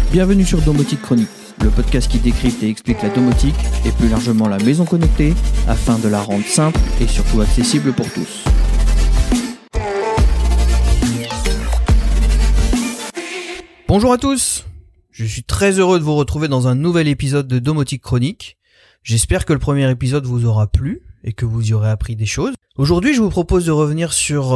Bienvenue sur Domotique Chronique, le podcast qui décrypte et explique la domotique et plus largement la maison connectée afin de la rendre simple et surtout accessible pour tous. Bonjour à tous, je suis très heureux de vous retrouver dans un nouvel épisode de Domotique Chronique. J'espère que le premier épisode vous aura plu et que vous y aurez appris des choses. Aujourd'hui, je vous propose de revenir sur,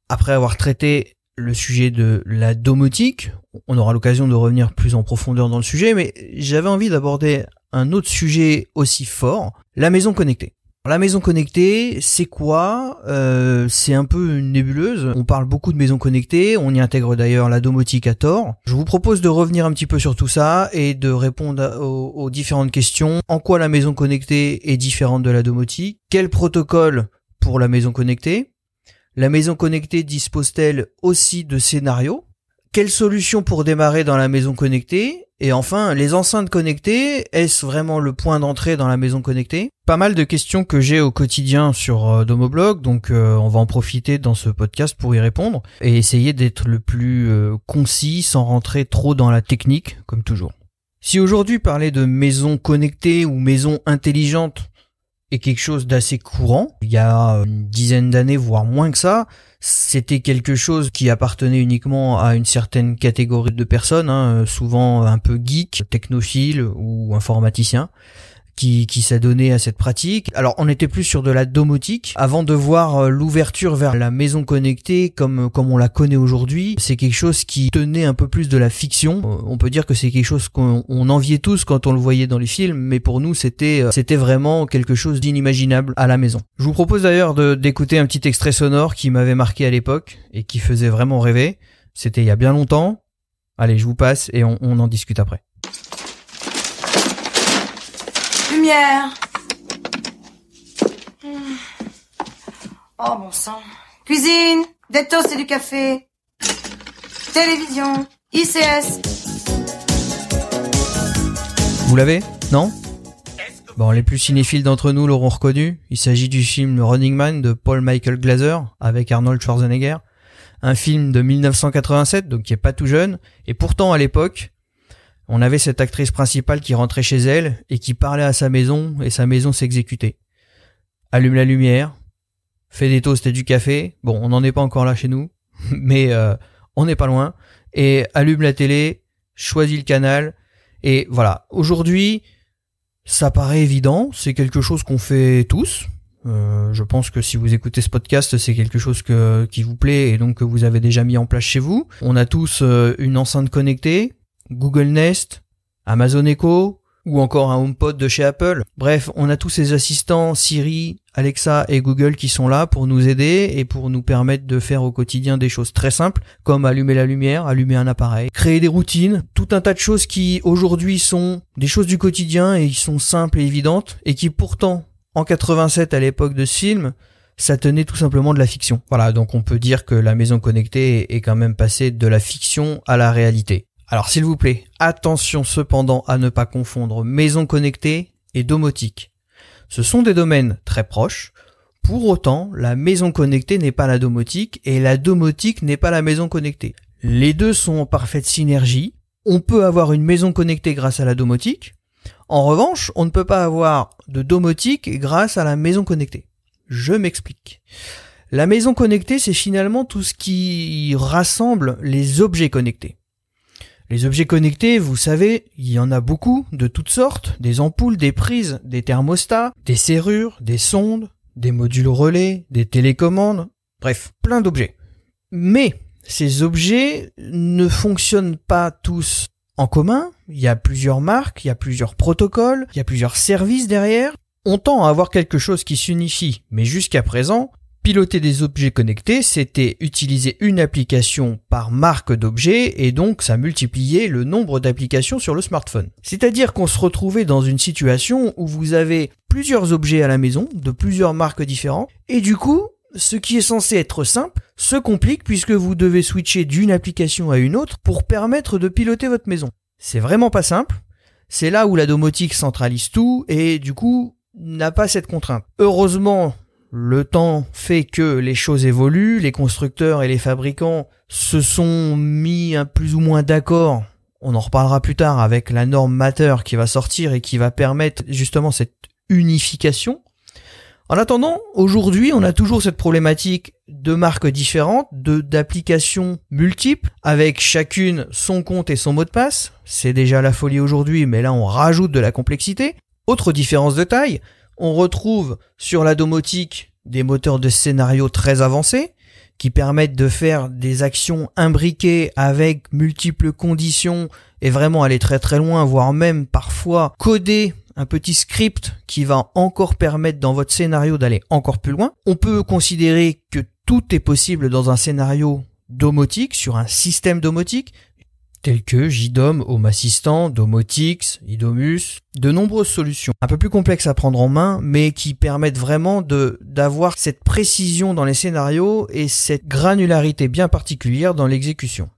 après avoir traité le sujet de la domotique, on aura l'occasion de revenir plus en profondeur dans le sujet, mais j'avais envie d'aborder un autre sujet aussi fort, la maison connectée. La maison connectée, c'est quoi ? C'est un peu une nébuleuse. On parle beaucoup de maisons connectées, on y intègre d'ailleurs la domotique à tort. Je vous propose de revenir un petit peu sur tout ça et de répondre aux différentes questions. En quoi la maison connectée est différente de la domotique ? Quel protocole pour la maison connectée ? La maison connectée dispose-t-elle aussi de scénarios ? Quelle solution pour démarrer dans la maison connectée ? Et enfin, les enceintes connectées, est-ce vraiment le point d'entrée dans la maison connectée ? Pas mal de questions que j'ai au quotidien sur Domoblog, donc on va en profiter dans ce podcast pour y répondre et essayer d'être le plus concis sans rentrer trop dans la technique, comme toujours. Si aujourd'hui parler de maison connectée ou maison intelligente est quelque chose d'assez courant, il y a une dizaine d'années, voire moins que ça, c'était quelque chose qui appartenait uniquement à une certaine catégorie de personnes, souvent un peu geek, technophile ou informaticien, qui s'adonnait à cette pratique. Alors on était plus sur de la domotique avant de voir l'ouverture vers la maison connectée comme on la connaît aujourd'hui. C'est quelque chose qui tenait un peu plus de la fiction. On peut dire que c'est quelque chose qu'on enviait tous quand on le voyait dans les films, mais pour nous c'était vraiment quelque chose d'inimaginable à la maison. Je vous propose d'ailleurs d'écouter un petit extrait sonore qui m'avait marqué à l'époque et qui faisait vraiment rêver. C'était il y a bien longtemps. Allez, je vous passe et on en discute après. Lumière. Oh bon sang. Cuisine, des toasts et du café. Télévision, ICS. Vous l'avez ? Non ? Bon, les plus cinéphiles d'entre nous l'auront reconnu. Il s'agit du film Running Man de Paul Michael Glaser avec Arnold Schwarzenegger. Un film de 1987, donc qui est pas tout jeune. Et pourtant, à l'époque, on avait cette actrice principale qui rentrait chez elle et qui parlait à sa maison et sa maison s'exécutait. Allume la lumière, fais des toasts et du café. Bon, on n'en est pas encore là chez nous, mais on n'est pas loin. Et allume la télé, choisis le canal. Et voilà, aujourd'hui, ça paraît évident, c'est quelque chose qu'on fait tous. Je pense que si vous écoutez ce podcast, c'est quelque chose qui vous plaît et donc que vous avez déjà mis en place chez vous. On a tous une enceinte connectée, Google Nest, Amazon Echo ou encore un HomePod de chez Apple. Bref, on a tous ces assistants Siri, Alexa et Google qui sont là pour nous aider et pour nous permettre de faire au quotidien des choses très simples comme allumer la lumière, allumer un appareil, créer des routines, tout un tas de choses qui aujourd'hui sont des choses du quotidien et qui sont simples et évidentes et qui pourtant, en 87 à l'époque de ce film, ça tenait tout simplement de la fiction. Voilà, donc on peut dire que la maison connectée est quand même passée de la fiction à la réalité. Alors s'il vous plaît, attention cependant à ne pas confondre maison connectée et domotique. Ce sont des domaines très proches. Pour autant, la maison connectée n'est pas la domotique et la domotique n'est pas la maison connectée. Les deux sont en parfaite synergie. On peut avoir une maison connectée grâce à la domotique. En revanche, on ne peut pas avoir de domotique grâce à la maison connectée. Je m'explique. La maison connectée, c'est finalement tout ce qui rassemble les objets connectés. Les objets connectés, vous savez, il y en a beaucoup, de toutes sortes, des ampoules, des prises, des thermostats, des serrures, des sondes, des modules relais, des télécommandes, bref, plein d'objets. Mais ces objets ne fonctionnent pas tous en commun, il y a plusieurs marques, il y a plusieurs protocoles, il y a plusieurs services derrière. On tend à avoir quelque chose qui s'unifie, mais jusqu'à présent, piloter des objets connectés, c'était utiliser une application par marque d'objet et donc ça multipliait le nombre d'applications sur le smartphone. C'est-à-dire qu'on se retrouvait dans une situation où vous avez plusieurs objets à la maison, de plusieurs marques différentes, et du coup, ce qui est censé être simple se complique puisque vous devez switcher d'une application à une autre pour permettre de piloter votre maison. C'est vraiment pas simple, c'est là où la domotique centralise tout et du coup n'a pas cette contrainte. Heureusement, le temps fait que les choses évoluent, les constructeurs et les fabricants se sont mis plus ou moins d'accord On en reparlera plus tard avec la norme Matter qui va sortir et qui va permettre justement cette unification. En attendant, aujourd'hui, on a toujours cette problématique de marques différentes, d'applications multiples, avec chacune son compte et son mot de passe. C'est déjà la folie aujourd'hui, mais là on rajoute de la complexité. Autre différence de taille, on retrouve sur la domotique des moteurs de scénario très avancés, qui permettent de faire des actions imbriquées avec multiples conditions et vraiment aller très très loin, voire même parfois coder un petit script qui va encore permettre dans votre scénario d'aller encore plus loin. On peut considérer que tout est possible dans un scénario domotique, sur un système domotique, tel que JDOM, Home Assistant, Domotix, Idomus, de nombreuses solutions un peu plus complexes à prendre en main, mais qui permettent vraiment d'avoir cette précision dans les scénarios et cette granularité bien particulière dans l'exécution.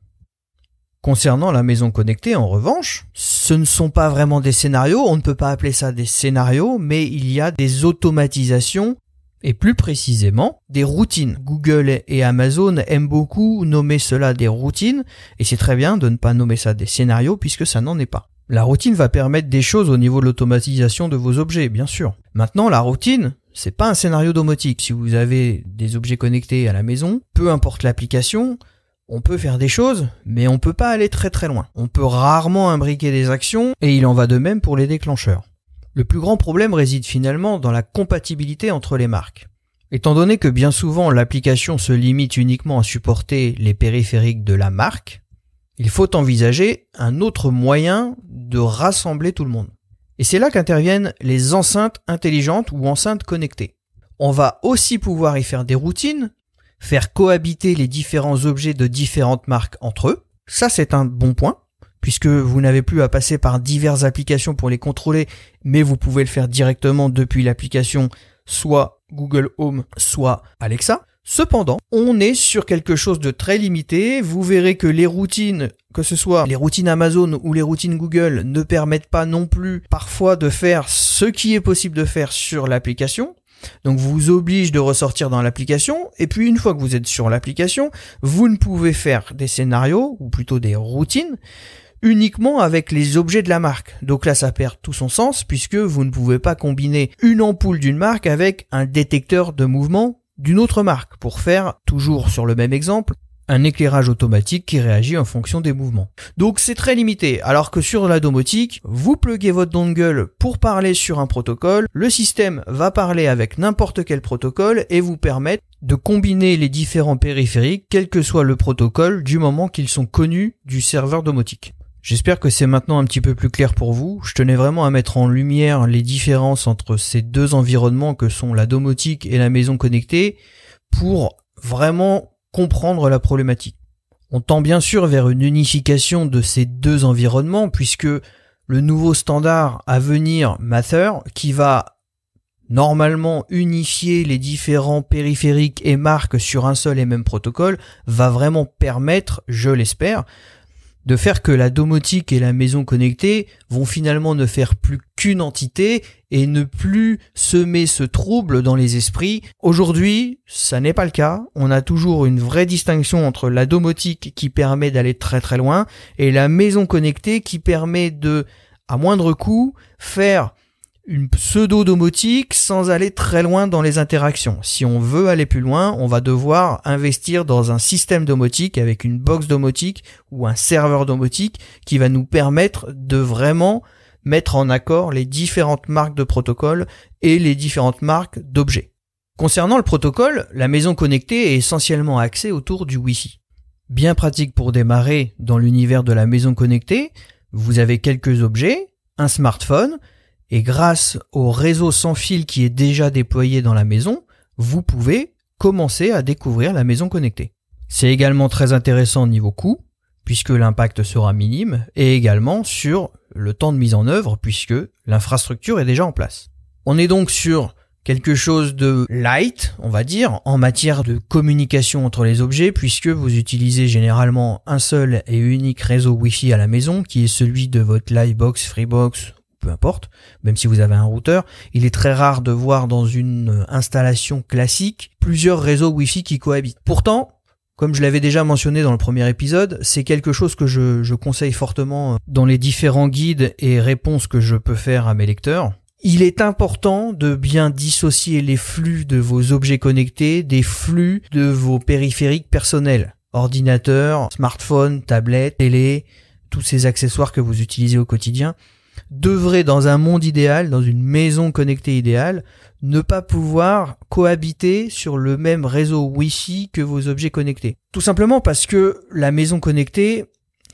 Concernant la maison connectée, en revanche, ce ne sont pas vraiment des scénarios, on ne peut pas appeler ça des scénarios, mais il y a des automatisations et plus précisément des routines. Google et Amazon aiment beaucoup nommer cela des routines et c'est très bien de ne pas nommer ça des scénarios puisque ça n'en est pas. La routine va permettre des choses au niveau de l'automatisation de vos objets, bien sûr. Maintenant, la routine, c'est pas un scénario domotique. Si vous avez des objets connectés à la maison, peu importe l'application, on peut faire des choses, mais on peut pas aller très très loin. On peut rarement imbriquer des actions, et il en va de même pour les déclencheurs. Le plus grand problème réside finalement dans la compatibilité entre les marques. Étant donné que bien souvent l'application se limite uniquement à supporter les périphériques de la marque, il faut envisager un autre moyen de rassembler tout le monde. Et c'est là qu'interviennent les enceintes intelligentes ou enceintes connectées. On va aussi pouvoir y faire des routines, faire cohabiter les différents objets de différentes marques entre eux. Ça, c'est un bon point, puisque vous n'avez plus à passer par diverses applications pour les contrôler, mais vous pouvez le faire directement depuis l'application soit Google Home, soit Alexa. Cependant, on est sur quelque chose de très limité. Vous verrez que les routines, que ce soit les routines Amazon ou les routines Google, ne permettent pas non plus parfois de faire ce qui est possible de faire sur l'application. Donc vous oblige de ressortir dans l'application, et puis une fois que vous êtes sur l'application, vous ne pouvez faire des scénarios, ou plutôt des routines, uniquement avec les objets de la marque. Donc là ça perd tout son sens, puisque vous ne pouvez pas combiner une ampoule d'une marque avec un détecteur de mouvement d'une autre marque, pour faire, toujours sur le même exemple, un éclairage automatique qui réagit en fonction des mouvements. Donc c'est très limité, alors que sur la domotique, vous pluguez votre dongle pour parler sur un protocole, le système va parler avec n'importe quel protocole et vous permettre de combiner les différents périphériques, quel que soit le protocole, du moment qu'ils sont connus du serveur domotique. J'espère que c'est maintenant un petit peu plus clair pour vous. Je tenais vraiment à mettre en lumière les différences entre ces deux environnements que sont la domotique et la maison connectée pour vraiment comprendre la problématique. On tend bien sûr vers une unification de ces deux environnements puisque le nouveau standard à venir Matter qui va normalement unifier les différents périphériques et marques sur un seul et même protocole va vraiment permettre, je l'espère, de faire que la domotique et la maison connectée vont finalement ne faire plus qu'une entité et ne plus semer ce trouble dans les esprits. Aujourd'hui, ça n'est pas le cas. On a toujours une vraie distinction entre la domotique qui permet d'aller très très loin et la maison connectée qui permet de, à moindre coût, faire une pseudo-domotique sans aller très loin dans les interactions. Si on veut aller plus loin, on va devoir investir dans un système domotique avec une box domotique ou un serveur domotique qui va nous permettre de vraiment mettre en accord les différentes marques de protocole et les différentes marques d'objets. Concernant le protocole, la maison connectée est essentiellement axée autour du Wi-Fi. Bien pratique pour démarrer dans l'univers de la maison connectée, vous avez quelques objets, un smartphone, et grâce au réseau sans fil qui est déjà déployé dans la maison, vous pouvez commencer à découvrir la maison connectée. C'est également très intéressant au niveau coût, puisque l'impact sera minime, et également sur le temps de mise en œuvre, puisque l'infrastructure est déjà en place. On est donc sur quelque chose de light, on va dire, en matière de communication entre les objets, puisque vous utilisez généralement un seul et unique réseau Wi-Fi à la maison, qui est celui de votre Livebox, Freebox, peu importe, même si vous avez un routeur. Il est très rare de voir dans une installation classique plusieurs réseaux Wi-Fi qui cohabitent. Pourtant, Comme je l'avais déjà mentionné dans le premier épisode, c'est quelque chose que je conseille fortement dans les différents guides et réponses que je peux faire à mes lecteurs. Il est important de bien dissocier les flux de vos objets connectés des flux de vos périphériques personnels. Ordinateur, smartphone, tablette, télé, tous ces accessoires que vous utilisez au quotidien devraient, dans un monde idéal, dans une maison connectée idéale, ne pas pouvoir cohabiter sur le même réseau Wi-Fi que vos objets connectés. Tout simplement parce que la maison connectée,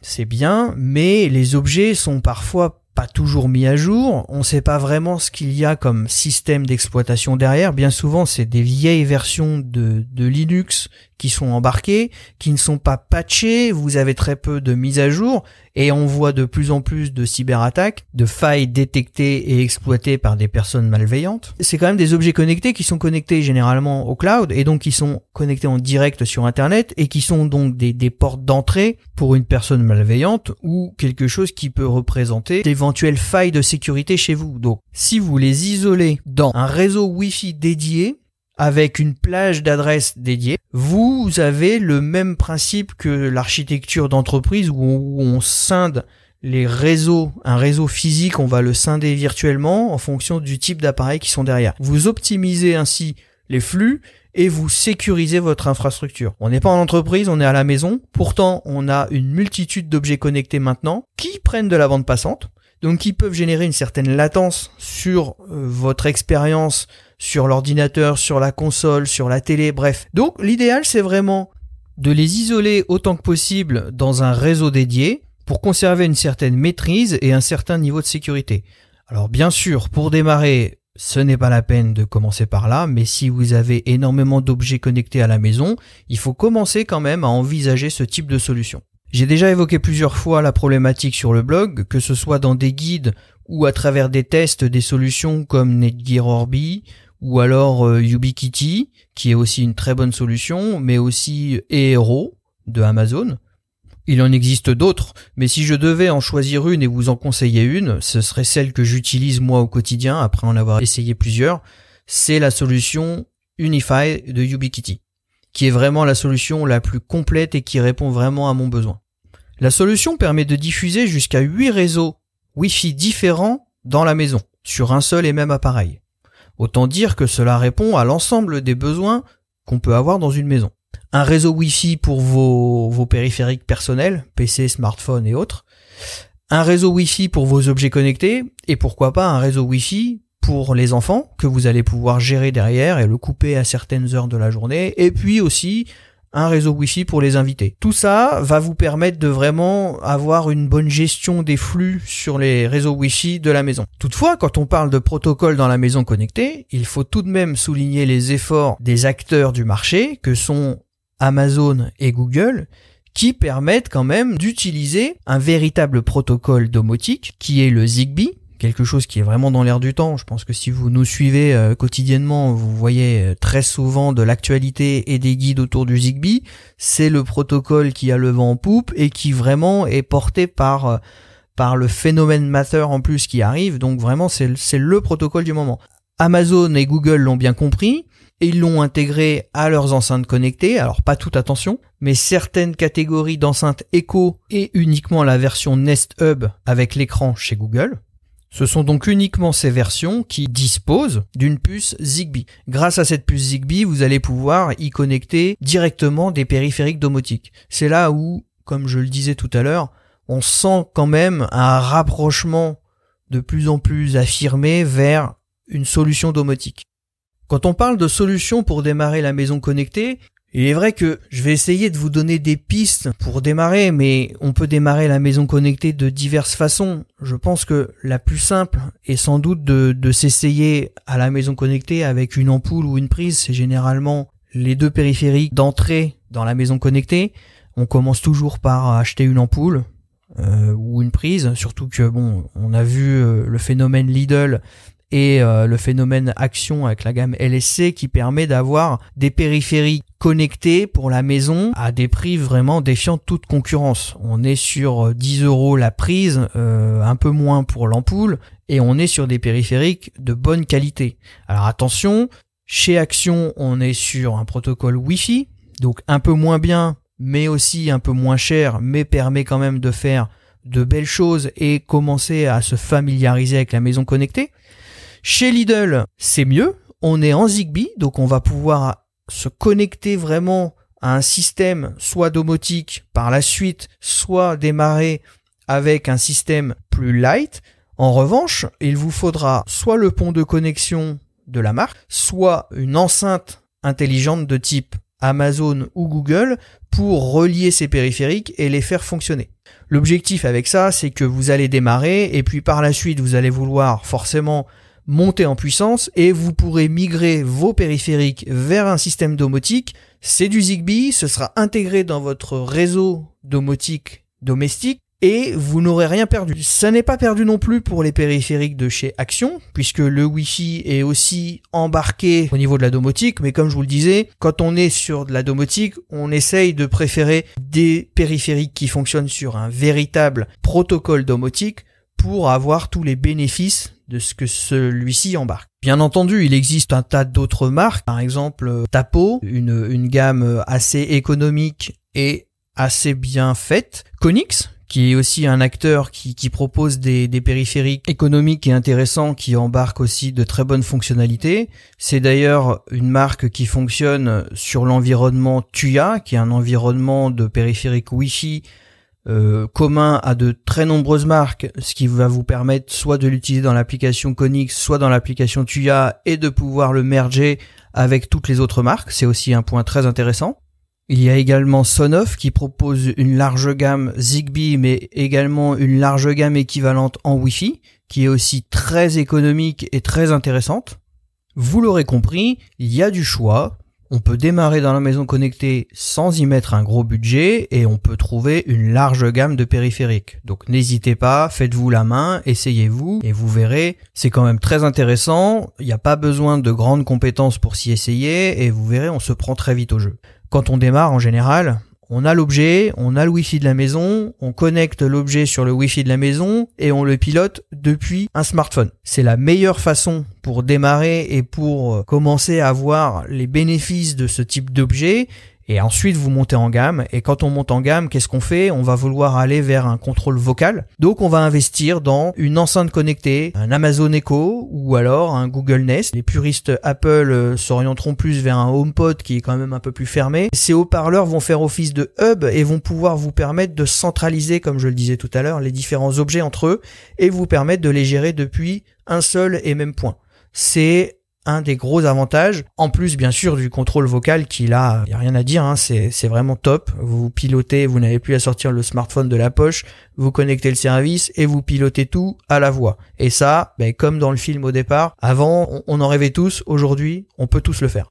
c'est bien, mais les objets sont parfois pas toujours mis à jour, on sait pas vraiment ce qu'il y a comme système d'exploitation derrière, bien souvent c'est des vieilles versions de Linux qui sont embarquées, qui ne sont pas patchées, vous avez très peu de mises à jour, et on voit de plus en plus de cyberattaques, de failles détectées et exploitées par des personnes malveillantes. C'est quand même des objets connectés qui sont connectés généralement au cloud, et donc qui sont connectés en direct sur Internet, et qui sont donc des portes d'entrée pour une personne malveillante, ou quelque chose qui peut représenter d'éventuelles failles de sécurité chez vous. Donc, si vous les isolez dans un réseau Wi-Fi dédié, avec une plage d'adresses dédiée, vous avez le même principe que l'architecture d'entreprise où on scinde les réseaux. Un réseau physique, on va le scinder virtuellement en fonction du type d'appareils qui sont derrière. Vous optimisez ainsi les flux et vous sécurisez votre infrastructure. On n'est pas en entreprise, on est à la maison. Pourtant, on a une multitude d'objets connectés maintenant qui prennent de la bande passante, donc qui peuvent générer une certaine latence sur votre expérience, sur l'ordinateur, sur la console, sur la télé, bref. Donc l'idéal, c'est vraiment de les isoler autant que possible dans un réseau dédié pour conserver une certaine maîtrise et un certain niveau de sécurité. Alors bien sûr, pour démarrer, ce n'est pas la peine de commencer par là, mais si vous avez énormément d'objets connectés à la maison, il faut commencer quand même à envisager ce type de solution. J'ai déjà évoqué plusieurs fois la problématique sur le blog, que ce soit dans des guides ou à travers des tests des solutions comme Netgear Orbi ou alors YubiKitty, qui est aussi une très bonne solution, mais aussi eHero de Amazon. Il en existe d'autres, mais si je devais en choisir une et vous en conseiller une, ce serait celle que j'utilise moi au quotidien après en avoir essayé plusieurs. C'est la solution Unify de YubiKitty, qui est vraiment la solution la plus complète et qui répond vraiment à mon besoin. La solution permet de diffuser jusqu'à 8 réseaux Wi-Fi différents dans la maison, sur un seul et même appareil. Autant dire que cela répond à l'ensemble des besoins qu'on peut avoir dans une maison. Un réseau Wi-Fi pour vos périphériques personnels, PC, smartphone et autres. Un réseau Wi-Fi pour vos objets connectés, et pourquoi pas un réseau Wi-Fi pour les enfants, que vous allez pouvoir gérer derrière et le couper à certaines heures de la journée, et puis aussi un réseau Wi-Fi pour les invités. Tout ça va vous permettre de vraiment avoir une bonne gestion des flux sur les réseaux Wi-Fi de la maison. Toutefois, quand on parle de protocole dans la maison connectée, il faut tout de même souligner les efforts des acteurs du marché, que sont Amazon et Google, qui permettent quand même d'utiliser un véritable protocole domotique, qui est le Zigbee, quelque chose qui est vraiment dans l'air du temps. Je pense que si vous nous suivez quotidiennement, vous voyez très souvent de l'actualité et des guides autour du Zigbee. C'est le protocole qui a le vent en poupe et qui vraiment est porté par le phénomène Matter en plus qui arrive. Donc vraiment, c'est le protocole du moment. Amazon et Google l'ont bien compris et ils l'ont intégré à leurs enceintes connectées. Alors pas toutes, attention, mais certaines catégories d'enceintes Echo et uniquement la version Nest Hub avec l'écran chez Google. Ce sont donc uniquement ces versions qui disposent d'une puce Zigbee. Grâce à cette puce Zigbee, vous allez pouvoir y connecter directement des périphériques domotiques. C'est là où, comme je le disais tout à l'heure, on sent quand même un rapprochement de plus en plus affirmé vers une solution domotique. Quand on parle de solutions pour démarrer la maison connectée, il est vrai que je vais essayer de vous donner des pistes pour démarrer, mais on peut démarrer la maison connectée de diverses façons. Je pense que la plus simple est sans doute de s'essayer à la maison connectée avec une ampoule ou une prise. C'est généralement les deux périphériques d'entrée dans la maison connectée. On commence toujours par acheter une ampoule ou une prise, surtout que on a vu le phénomène Lidl et le phénomène Action avec la gamme LSC qui permet d'avoir des périphériques connectés pour la maison à des prix vraiment défiant toute concurrence. On est sur 10 € la prise, un peu moins pour l'ampoule, et on est sur des périphériques de bonne qualité. Alors attention, chez Action, on est sur un protocole Wi-Fi, donc un peu moins bien, mais aussi un peu moins cher, mais permet quand même de faire de belles choses et commencer à se familiariser avec la maison connectée. Chez Lidl, c'est mieux, on est en Zigbee, donc on va pouvoir se connecter vraiment à un système soit domotique par la suite, soit démarrer avec un système plus light. En revanche, il vous faudra soit le pont de connexion de la marque, soit une enceinte intelligente de type Amazon ou Google pour relier ces périphériques et les faire fonctionner. L'objectif avec ça, c'est que vous allez démarrer et puis par la suite, vous allez vouloir forcément monter en puissance et vous pourrez migrer vos périphériques vers un système domotique. C'est du Zigbee, ce sera intégré dans votre réseau domotique domestique et vous n'aurez rien perdu. Ça n'est pas perdu non plus pour les périphériques de chez Action, puisque le Wi-Fi est aussi embarqué au niveau de la domotique, mais comme je vous le disais, quand on est sur de la domotique, on essaye de préférer des périphériques qui fonctionnent sur un véritable protocole domotique pour avoir tous les bénéfices de ce que celui-ci embarque. Bien entendu, il existe un tas d'autres marques, par exemple Tapo, une gamme assez économique et assez bien faite. Konix, qui est aussi un acteur qui propose des périphériques économiques et intéressants qui embarquent aussi de très bonnes fonctionnalités. C'est d'ailleurs une marque qui fonctionne sur l'environnement Tuya, qui est un environnement de périphériques Wi-Fi commun à de très nombreuses marques, ce qui va vous permettre soit de l'utiliser dans l'application Konix, soit dans l'application Tuya et de pouvoir le merger avec toutes les autres marques. C'est aussi un point très intéressant. Il y a également Sonoff qui propose une large gamme Zigbee mais également une large gamme équivalente en Wi-Fi qui est aussi très économique et très intéressante. Vous l'aurez compris, il y a du choix. On peut démarrer dans la maison connectée sans y mettre un gros budget et on peut trouver une large gamme de périphériques. Donc n'hésitez pas, faites-vous la main, essayez-vous et vous verrez, c'est quand même très intéressant. Il n'y a pas besoin de grandes compétences pour s'y essayer et vous verrez, on se prend très vite au jeu. Quand on démarre, en général, on a l'objet, on a le Wi-Fi de la maison, on connecte l'objet sur le Wi-Fi de la maison et on le pilote depuis un smartphone. C'est la meilleure façon pour démarrer et pour commencer à voir les bénéfices de ce type d'objet. Et ensuite, vous montez en gamme. Et quand on monte en gamme, qu'est-ce qu'on fait ? On va vouloir aller vers un contrôle vocal. Donc, on va investir dans une enceinte connectée, un Amazon Echo ou alors un Google Nest. Les puristes Apple s'orienteront plus vers un HomePod qui est quand même un peu plus fermé. Ces haut-parleurs vont faire office de hub et vont pouvoir vous permettre de centraliser, comme je le disais tout à l'heure, les différents objets entre eux et vous permettre de les gérer depuis un seul et même point. C'est un des gros avantages, en plus bien sûr du contrôle vocal qui là, y a rien à dire, hein, c'est vraiment top. Vous pilotez, vous n'avez plus à sortir le smartphone de la poche, vous connectez le service et vous pilotez tout à la voix. Et ça, comme dans le film au départ, avant on en rêvait tous, aujourd'hui on peut tous le faire.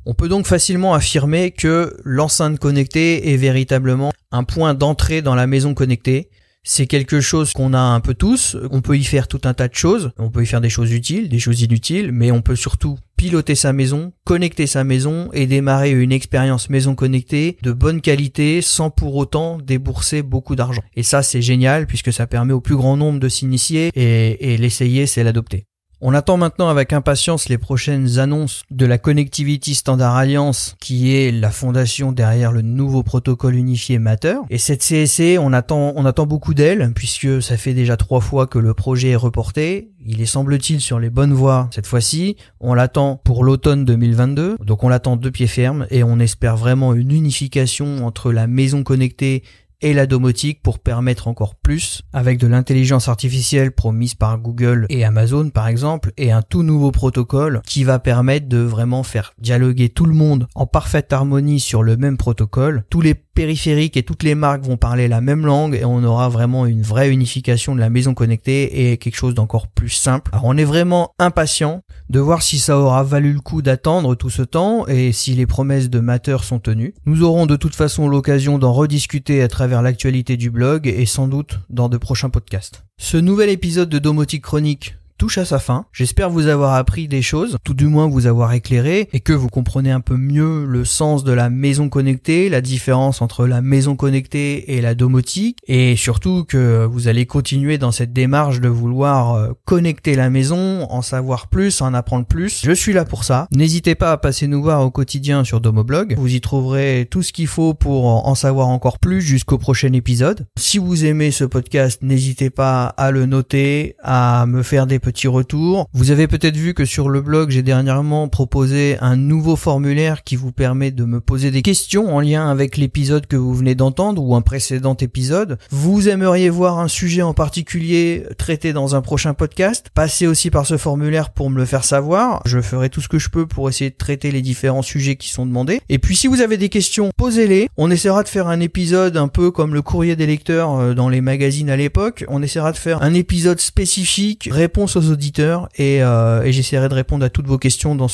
On peut donc facilement affirmer que l'enceinte connectée est véritablement un point d'entrée dans la maison connectée. C'est quelque chose qu'on a un peu tous, on peut y faire tout un tas de choses, on peut y faire des choses utiles, des choses inutiles, mais on peut surtout piloter sa maison, connecter sa maison et démarrer une expérience maison connectée de bonne qualité sans pour autant débourser beaucoup d'argent. Et ça c'est génial puisque ça permet au plus grand nombre de s'initier et l'essayer c'est l'adopter. On attend maintenant avec impatience les prochaines annonces de la Connectivity Standard Alliance qui est la fondation derrière le nouveau protocole unifié Matter. Et cette CSE, on attend beaucoup d'elle puisque ça fait déjà 3 fois que le projet est reporté. Il est semble-t-il sur les bonnes voies cette fois-ci. On l'attend pour l'automne 2022. Donc on l'attend de pied ferme et on espère vraiment une unification entre la maison connectée et la domotique pour permettre encore plus avec de l'intelligence artificielle promise par Google et Amazon par exemple et un tout nouveau protocole qui va permettre de vraiment faire dialoguer tout le monde en parfaite harmonie sur le même protocole. Tous les périphériques et toutes les marques vont parler la même langue et on aura vraiment une vraie unification de la maison connectée et quelque chose d'encore plus simple. Alors on est vraiment impatient de voir si ça aura valu le coup d'attendre tout ce temps et si les promesses de Matter sont tenues. Nous aurons de toute façon l'occasion d'en rediscuter à travers l'actualité du blog et sans doute dans de prochains podcasts. Ce nouvel épisode de Domotique Chronique touche à sa fin. J'espère vous avoir appris des choses, tout du moins vous avoir éclairé, et que vous comprenez un peu mieux le sens de la maison connectée, la différence entre la maison connectée et la domotique, et surtout que vous allez continuer dans cette démarche de vouloir connecter la maison, en savoir plus, en apprendre plus. Je suis là pour ça. N'hésitez pas à passer nous voir au quotidien sur Domoblog. Vous y trouverez tout ce qu'il faut pour en savoir encore plus jusqu'au prochain épisode. Si vous aimez ce podcast, n'hésitez pas à le noter, à me faire des petits retours. Vous avez peut-être vu que sur le blog, j'ai dernièrement proposé un nouveau formulaire qui vous permet de me poser des questions en lien avec l'épisode que vous venez d'entendre ou un précédent épisode. Vous aimeriez voir un sujet en particulier traité dans un prochain podcast? Passez aussi par ce formulaire pour me le faire savoir. Je ferai tout ce que je peux pour essayer de traiter les différents sujets qui sont demandés. Et puis si vous avez des questions, posez-les. On essaiera de faire un épisode un peu comme le courrier des lecteurs dans les magazines à l'époque. On essaiera de faire un épisode spécifique, réponse aux auditeurs, et j'essaierai de répondre à toutes vos questions dans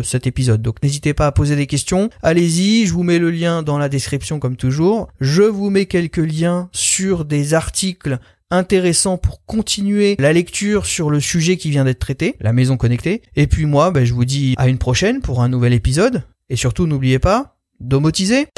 cet épisode. Donc n'hésitez pas à poser des questions. Allez-y, je vous mets le lien dans la description comme toujours. Je vous mets quelques liens sur des articles intéressants pour continuer la lecture sur le sujet qui vient d'être traité, la maison connectée. Et puis moi, je vous dis à une prochaine pour un nouvel épisode. Et surtout, n'oubliez pas, domotiser.